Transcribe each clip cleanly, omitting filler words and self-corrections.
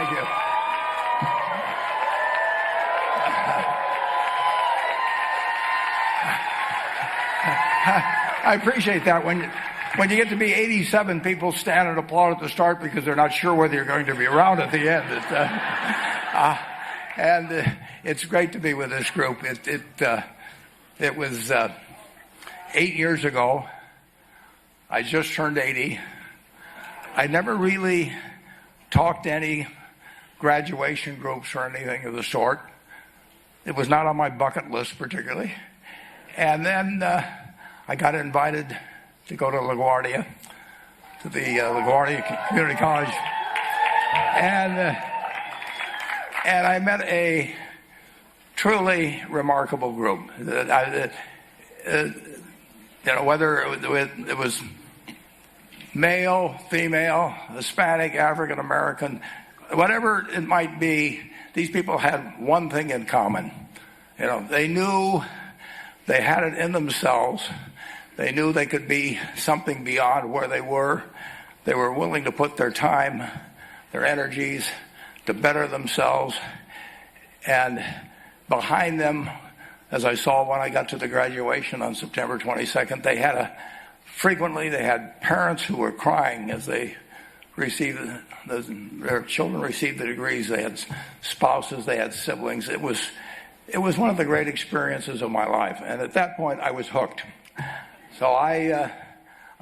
Thank you. I appreciate that. When you get to be 87, people stand and applaud at the start because they're not sure whether you're going to be around at the end. It's great to be with this group. It was 8 years ago. I just turned 80. I never really talked to any graduation groups or anything of the sort. It was not on my bucket list particularly. And then I got invited to go to LaGuardia, to the LaGuardia Community College. And I met a truly remarkable group. Whether it was male, female, Hispanic, African American, whatever it might be, these people had one thing in common. They knew they had it in themselves. They knew they could be something beyond where they were. They were willing to put their time, their energies to better themselves. And behind them, as I saw when I got to the graduation on September 22nd, they had parents who were crying as they received their children received the degrees. They had spouses, they had siblings. It was one of the great experiences of my life. And at that point, I was hooked. So I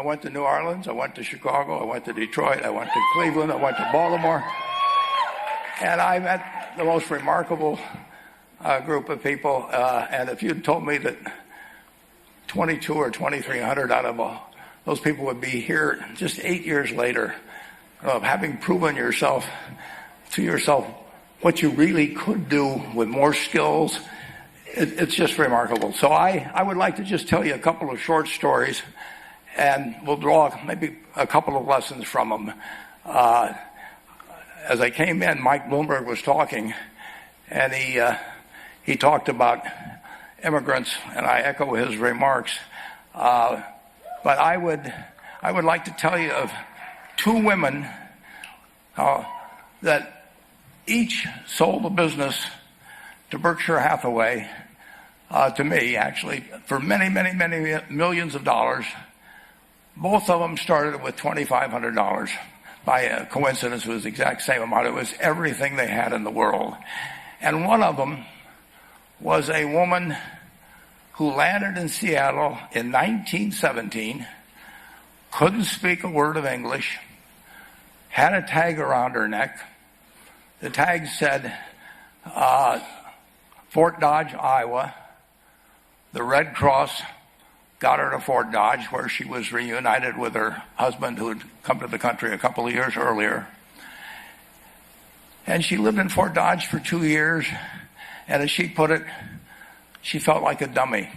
went to New Orleans, I went to Chicago, I went to Detroit, I went to Cleveland, I went to Baltimore, and I met the most remarkable group of people. And if you'd told me that 22 or 2,300 out of those people would be here just 8 years later, having proven to yourself what you really could do with more skills, it's just remarkable. So I would like to just tell you a couple of short stories, and we'll draw maybe a couple of lessons from them. As I came in, Mike Bloomberg was talking, and he talked about immigrants, and I echo his remarks. But I would like to tell you of two women that each sold a business to Berkshire Hathaway, to me actually, for many, many, many millions of dollars. Both of them started with $2,500. By a coincidence, it was the exact same amount. It was everything they had in the world. And one of them was a woman who landed in Seattle in 1917, couldn't speak a word of English, had a tag around her neck. The tag said, Fort Dodge, Iowa. The Red Cross got her to Fort Dodge, where she was reunited with her husband who had come to the country a couple of years earlier. And she lived in Fort Dodge for 2 years, and as she put it, she felt like a dummy.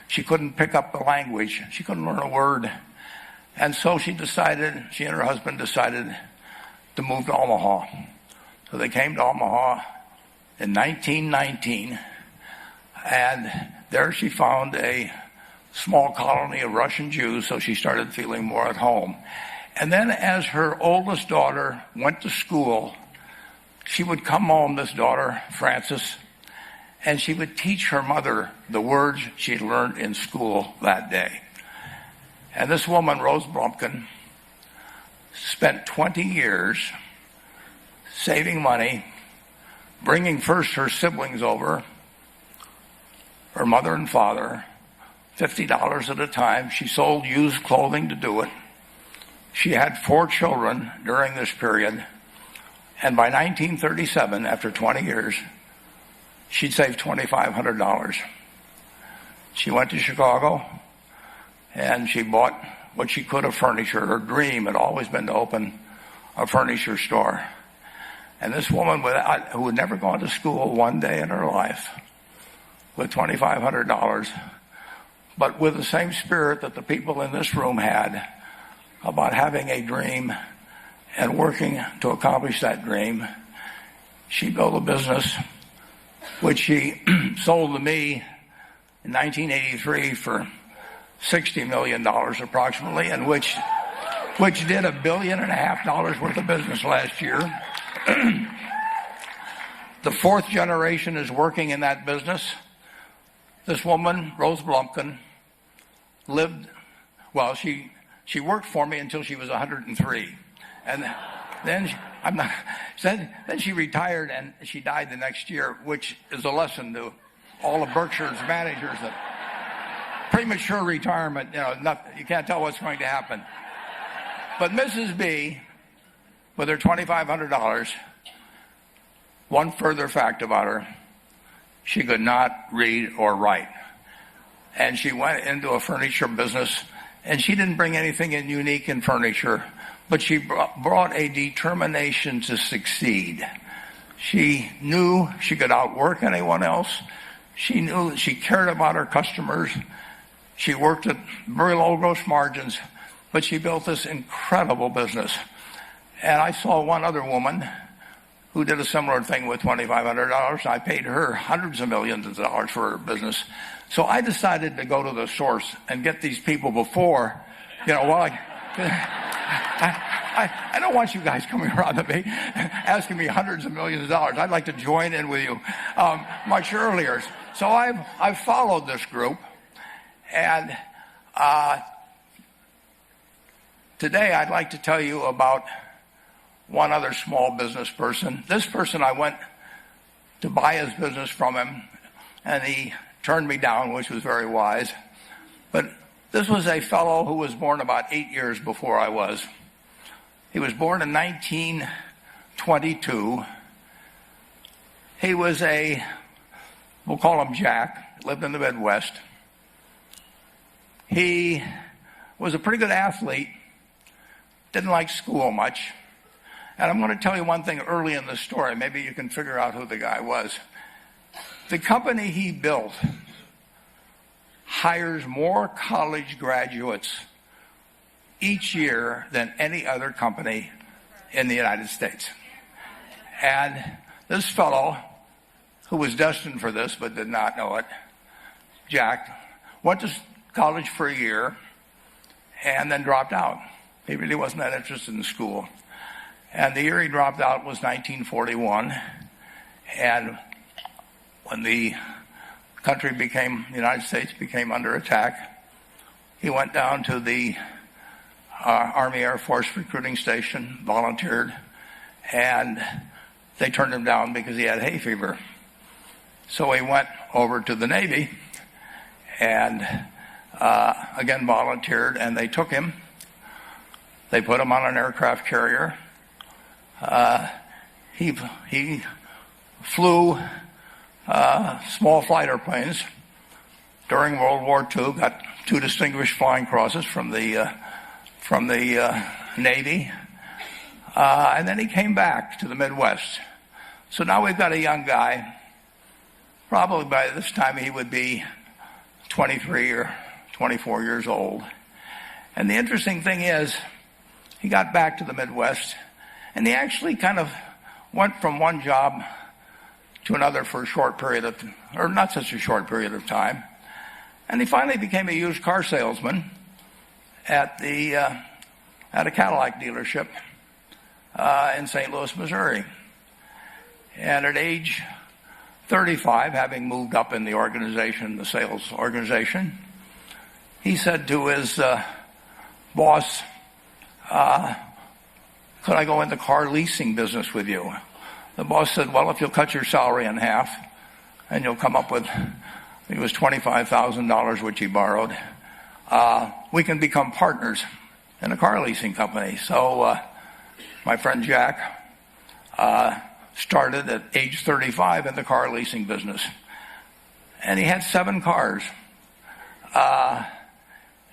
She couldn't pick up the language. She couldn't learn a word. And so she and her husband decided to move to Omaha. So they came to Omaha in 1919, and there she found a small colony of Russian Jews, so she started feeling more at home. And then as her oldest daughter went to school, she would come home, this daughter, Frances, and she would teach her mother the words she'd learned in school that day. And this woman, Rose Blumpkin, spent 20 years saving money, bringing first her siblings over, her mother and father, $50 at a time. She sold used clothing to do it. She had 4 children during this period. And by 1937, after 20 years, she'd saved $2,500. She went to Chicago, and she bought what she could of furniture. Her dream had always been to open a furniture store. And this woman who had never gone to school one day in her life, with $2,500, but with the same spirit that the people in this room had about having a dream and working to accomplish that dream, she built a business which she sold to me in 1983 for $60 million approximately, and which did $1.5 billion worth of business last year. The fourth generation is working in that business. This woman, Rose Blumpkin, lived, well, she worked for me until she was 103. And then then she retired and she died the next year, which is a lesson to all of Berkshire's managers that premature retirement, you can't tell what's going to happen. But Mrs. B, with her $2,500, one further fact about her, she could not read or write. And she went into a furniture business, and she didn't bring anything in unique in furniture, but she brought a determination to succeed. She knew she could outwork anyone else. She knew she cared about her customers. She worked at very low gross margins, but she built this incredible business. And I saw one other woman who did a similar thing with $2,500. I paid her hundreds of millions of dollars for her business. So I decided to go to the source and get these people before, I don't want you guys coming around to me asking me hundreds of millions of dollars. I'd like to join in with you much earlier. So I've followed this group, and today I'd like to tell you about one other small business person. This person, I went to buy his business from him, and he turned me down, which was very wise. But this was a fellow who was born about 8 years before I was. He was born in 1922. He was we'll call him Jack, lived in the Midwest. He was a pretty good athlete, didn't like school much. And I'm going to tell you one thing early in the story. Maybe you can figure out who the guy was. The company he built hires more college graduates each year than any other company in the United States. And this fellow, who was destined for this but did not know it, Jack, went to college for a year and then dropped out. He really wasn't that interested in school. And the year he dropped out was 1941. And when the United States became under attack, he went down to the Army Air Force recruiting station, volunteered, and they turned him down because he had hay fever. So he went over to the Navy and again volunteered, and they took him. They put him on an aircraft carrier. He flew small fighter planes during World War II, got 2 distinguished flying crosses from the Navy, and then he came back to the Midwest. So now we've got a young guy. Probably by this time he would be 23 or 24 years old. And the interesting thing is, he got back to the Midwest, and he actually kind of went from one job to another for a short period of, or not such a short period of time. And he finally became a used car salesman at a Cadillac dealership in St. Louis, Missouri. And at age 35, having moved up in the organization, the sales organization, he said to his boss, could I go into car leasing business with you? The boss said, well, if you'll cut your salary in half and you'll come up with, it was $25,000 which he borrowed, we can become partners in a car leasing company. So my friend Jack started at age 35 in the car leasing business. And he had 7 cars.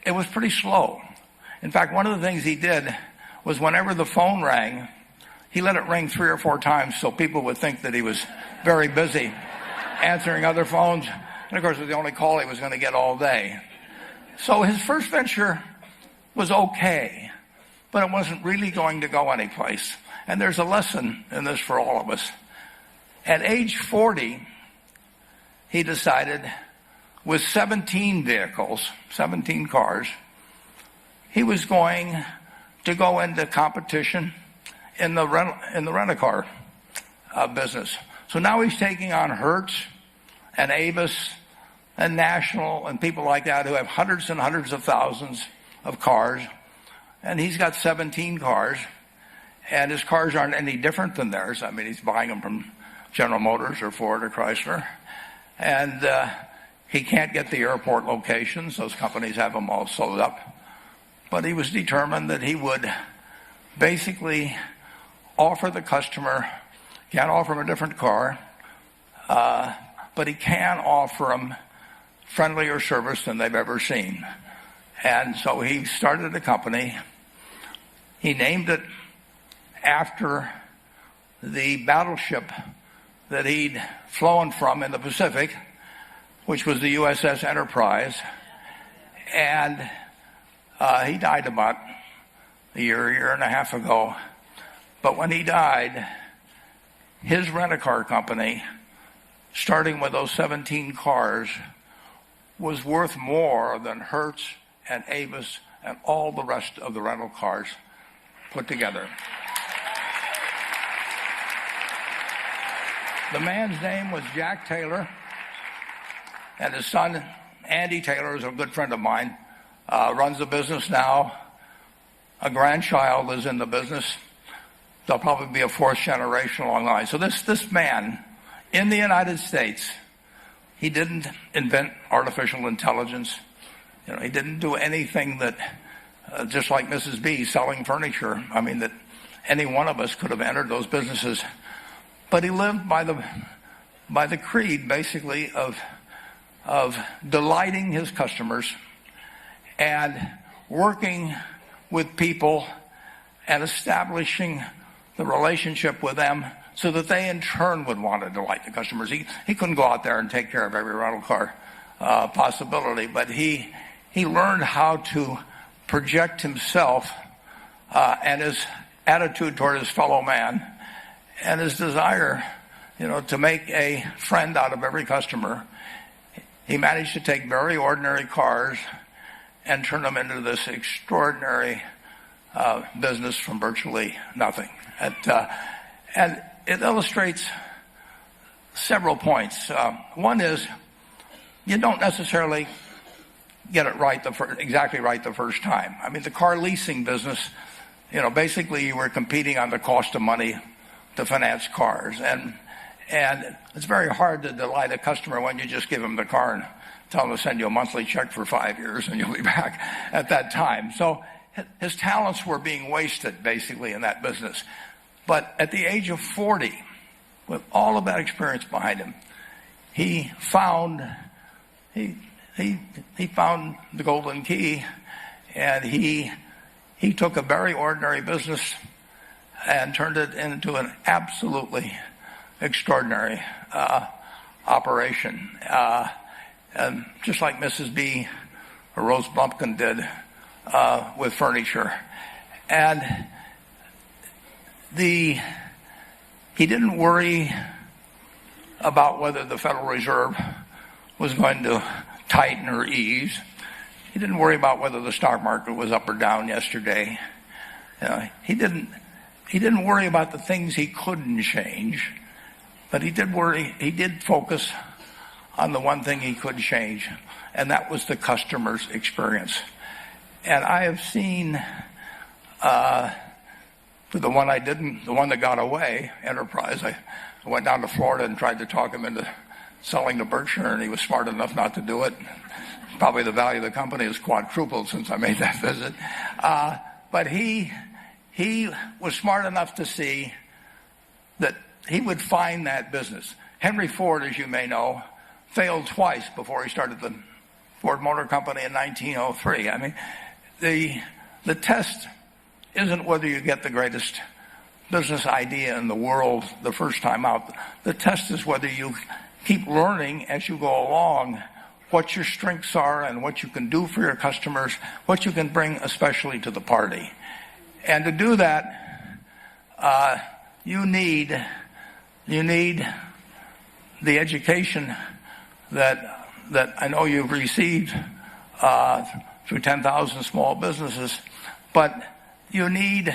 It was pretty slow. In fact, one of the things he did was whenever the phone rang, he let it ring 3 or 4 times so people would think that he was very busy answering other phones. And of course, it was the only call he was going to get all day. So his first venture was okay, but it wasn't really going to go anyplace. And there's a lesson in this for all of us. At age 40, he decided, with 17 vehicles, 17 cars, he was going to go into competition in the rent-a-car business. So now he's taking on Hertz and Avis and National and people like that who have hundreds and hundreds of thousands of cars. And he's got 17 cars. And his cars aren't any different than theirs. I mean, he's buying them from General Motors or Ford or Chrysler. And he can't get the airport locations. Those companies have them all sold up. But he was determined that he would basically offer the customer, can't offer him a different car, but he can offer them friendlier service than they've ever seen. And so he started a company. He named it after the battleship that he'd flown from in the Pacific, which was the USS Enterprise. And he died about a year and a half ago. But when he died, his rent-a-car company, starting with those 17 cars, was worth more than Hertz and Avis and all the rest of the rental cars put together. The man's name was Jack Taylor, and his son, Andy Taylor, is a good friend of mine, runs the business now. A grandchild is in the business. There'll probably be a fourth generation along the line. So this man, in the United States, he didn't invent artificial intelligence. You know, he didn't do anything that, just like Mrs. B selling furniture, I mean, that any one of us could have entered those businesses. But he lived by the creed, basically, of delighting his customers and working with people and establishing the relationship with them so that they in turn would want to delight the customers. He couldn't go out there and take care of every rental car possibility, but he learned how to project himself and his attitude toward his fellow man and his desire, to make a friend out of every customer. He managed to take very ordinary cars and turn them into this extraordinary business from virtually nothing. And it illustrates several points. One is, you don't necessarily get it right exactly right the first time. I mean, the car leasing business, basically you were competing on the cost of money to finance cars. And it's very hard to delight a customer when you just give them the car and tell them to send you a monthly check for 5 years and you'll be back at that time. So his talents were being wasted, basically, in that business. But at the age of 40, with all of that experience behind him, he found the golden key, and he took a very ordinary business and turned it into an absolutely extraordinary operation. And just like Mrs. B or Rose Blumpkin did with furniture. And he didn't worry about whether the Federal Reserve was going to tighten or ease. He didn't worry about whether the stock market was up or down yesterday. He didn't worry about the things he couldn't change, but he did focus on the one thing he could change, and that was the customer's experience. And I have seen for the one that got away, Enterprise, I went down to Florida and tried to talk him into selling to Berkshire, and he was smart enough not to do it. Probably the value of the company has quadrupled since I made that visit. But he was smart enough to see that he would find that business. Henry Ford, as you may know, failed twice before he started the Ford Motor Company in 1903. I mean, the test isn't whether you get the greatest business idea in the world the first time out. The test is whether you keep learning as you go along what your strengths are and what you can do for your customers, what you can bring especially to the party. And to do that, you need the education that I know you've received through 10,000 small businesses, but you need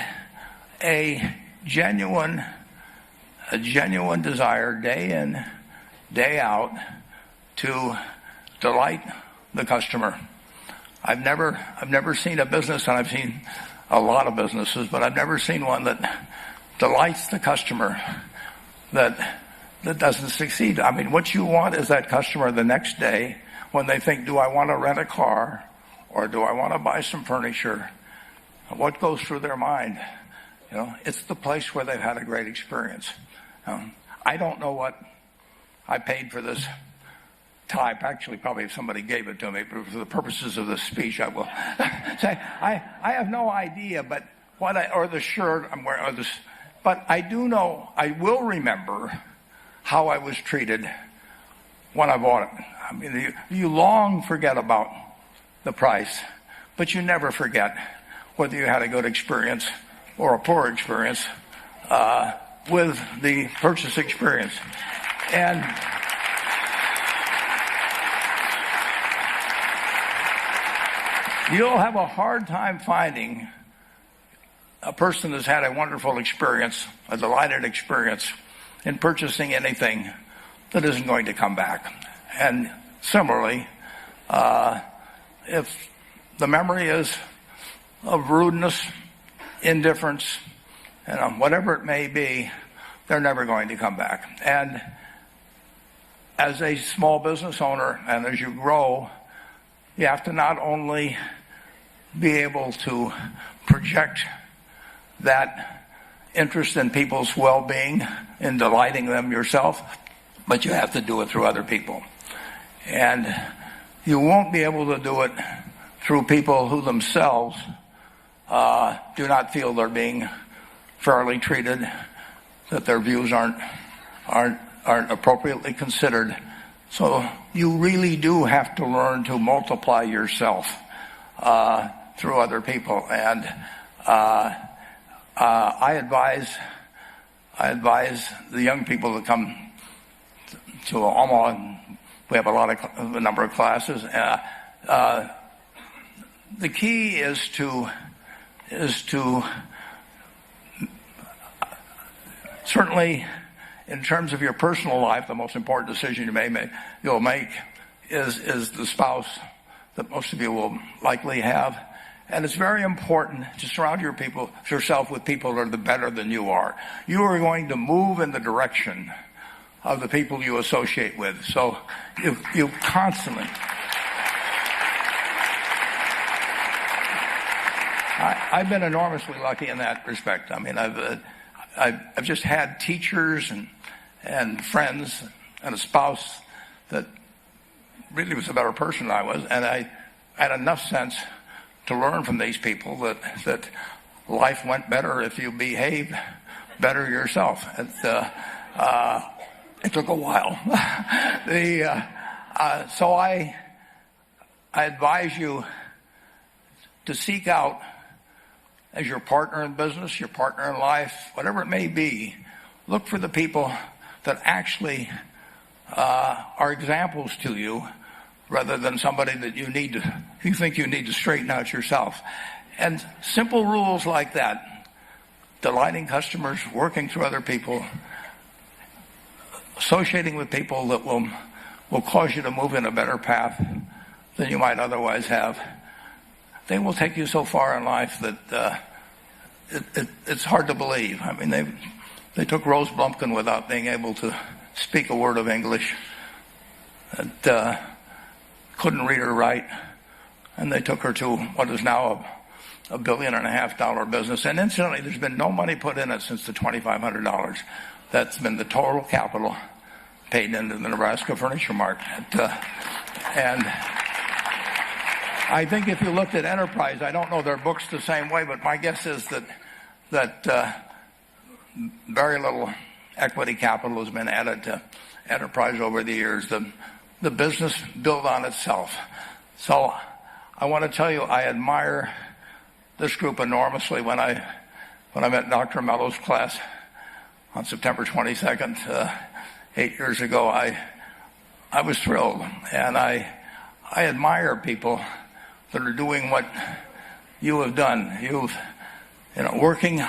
a a genuine desire day in, day out to delight the customer. I've never seen a business, and I've seen a lot of businesses, but I've never seen one that delights the customer that doesn't succeed. I mean, what you want is that customer the next day when they think, do I want to rent a car or do I want to buy some furniture? What goes through their mind? It's the place where they've had a great experience. I don't know what I paid for this tie. Actually, probably if somebody gave it to me, but for the purposes of this speech, I will say I have no idea. But or the shirt I'm wearing, or this, but I do know. I will remember how I was treated when I bought it. I mean, you long forget about the price, but you never forget whether you had a good experience or a poor experience with the purchase experience. And you'll have a hard time finding a person that's had a wonderful experience, a delighted experience in purchasing anything that isn't going to come back. And similarly, if the memory is of rudeness, indifference, whatever it may be, they're never going to come back. And as a small business owner, and as you grow, you have to not only be able to project that interest in people's well-being, in delighting them yourself, but you have to do it through other people. And you won't be able to do it through people who themselves do not feel they're being fairly treated, that their views aren't appropriately considered. So you really do have to learn to multiply yourself through other people. And I advise the young people that come to Omaha. We have a number of classes. The key is to certainly, in terms of your personal life, the most important decision you'll make is the spouse that most of you will likely have. And it's very important to surround yourself with people that are better than you are. You are going to move in the direction of the people you associate with. So you constantly. I've been enormously lucky in that respect. I mean, I've just had teachers and friends and a spouse that really was a better person than I was, and I had enough sense to learn from these people that life went better if you behaved better yourself. It took a while. So I advise you to seek out, as your partner in business, your partner in life, whatever it may be, look for the people that actually are examples to you, rather than somebody that you think you need to straighten out yourself. And simple rules like that, delighting customers, working through other people, associating with people that will cause you to move in a better path than you might otherwise have, they will take you so far in life that it's hard to believe. I mean, they took Rose Blumpkin without being able to speak a word of English, and couldn't read or write, and they took her to what is now a $1.5 billion business. And incidentally, there's been no money put in it since the $2,500. That's been the total capital paid into the Nebraska furniture market. And I think if you looked at Enterprise, I don't know their books the same way, but my guess is that very little equity capital has been added to Enterprise over the years. The business built on itself. So I want to tell you, I admire this group enormously. When I met Dr. Mello's class on September 22nd, 8 years ago, I was thrilled, and I admire people that are doing what you have done. Working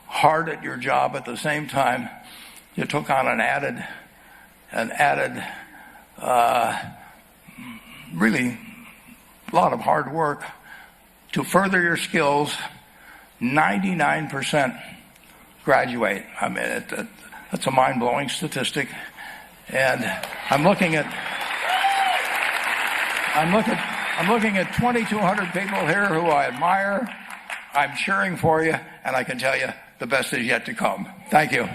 hard at your job at the same time, you took on an added really a lot of hard work to further your skills. 99% graduate. I mean, that's a mind-blowing statistic. And I'm looking at 2,200 people here who I admire. I'm cheering for you, and I can tell you the best is yet to come. Thank you.